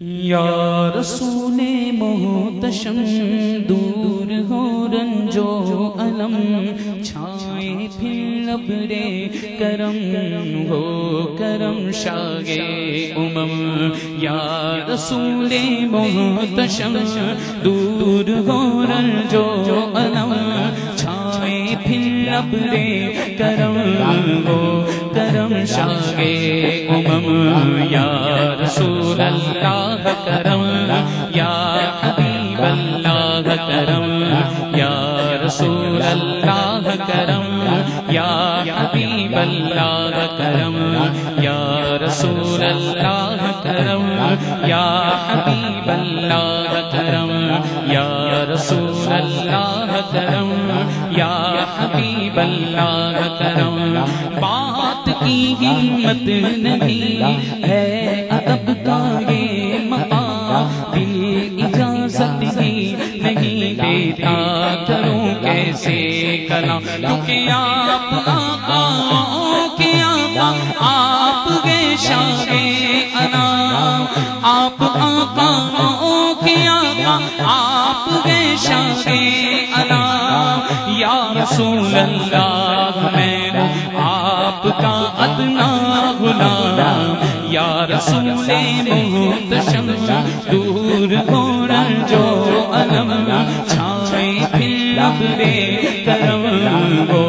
یا رسول محتشم دور ہو رنج و علم چھائے پھر ابر کرم ہو کرم شاہ امم یا رسول محتشم دور ہو رنج و علم چھائے پھر ابر کرم ہو کرم شاہ امم یا رسول اللہ کرم یا حبیب اللہ کرم یا رسول اللہ کرم یا حبیب اللہ کرم یا رسول اللہ کرم یا حبیب اللہ کرم یا رسول اللہ کرم یا حبیب اللہ کرم بات کی ہمت نہیں ہے ادب کا یہ مقام دل اجازت ہی نہیں دیتا کروں کیسے کلام کیونکہ آپ آقاؤں کے آقا آپ گے شاہ انام آپ آقاؤں کے آقا آپ گے شاہ انام یا رسول اللہ میں آپ کا ادنا غلام یا رسول محتشم دور ہو رنج و علم چھائے پھر ابر کرم ہو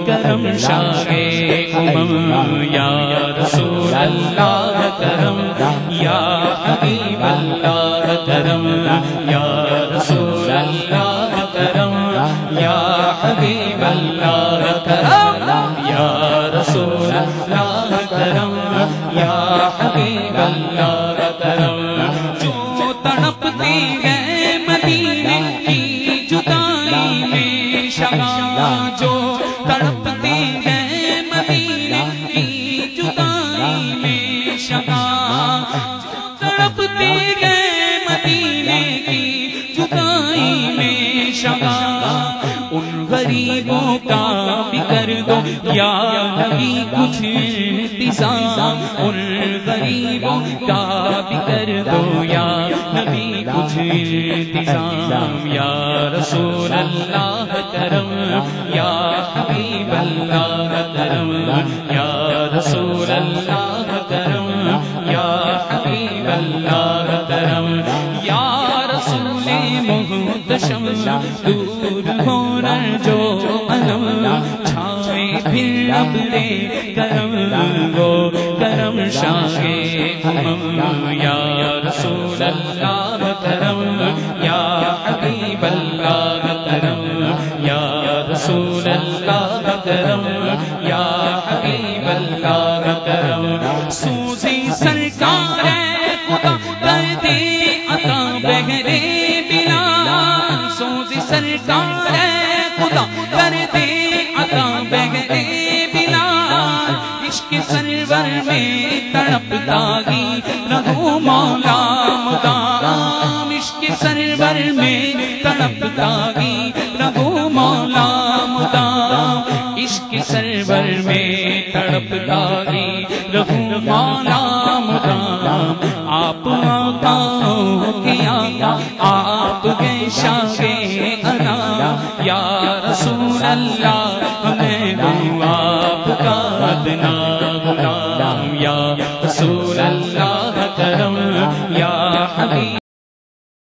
کرم شاہ امم یا رسول اللہ کرم یا حبیب اللہ کرم یا رسول اللہ کرم یا حبیب اللہ کرم یا رسول اللہ کرم یا حبیب اللہ کرم جو تڑپتے ہیں مدینے کی جدائی میں شگاں جو تڑپتے ہیں مدینے کی جدائی میں شگاں جو تڑپتے ہیں مدینے کی جدائی میں شگاں ان غریبوں کا بھی کر دو یا نبی کچھ انتظام ان غریبوں کا بھی کر دو یا نبی کچھ انتظام یا رسول اللہ کرم یا حبیب اللہ کرم یا رسول اللہ کرم یا حبیب اللہ کرم یا رسول محتشم دور ہو رنج و علم چھائے پھر ابر کرم ہو کرم شاہ امم یا رسول اللہ کرم یا حبیب اللہ کرم یا رسول اللہ کرم یا حبیب اللہ کرم سوزی سرکار خدا کر دے عطا بہرے بلال سوزی سرکار خدا کر دے عطا بہرے بلال عشق سرور میں تڑپتا ہی رہو مولا مدام عشق سرور میں تڑپتا ہی رہو مولا مدام عشق سرور میں تڑپتا ہی رہو مولا مدام آپ آقاؤں کے آقا آپ گے شاہ انام یا رسول اللہ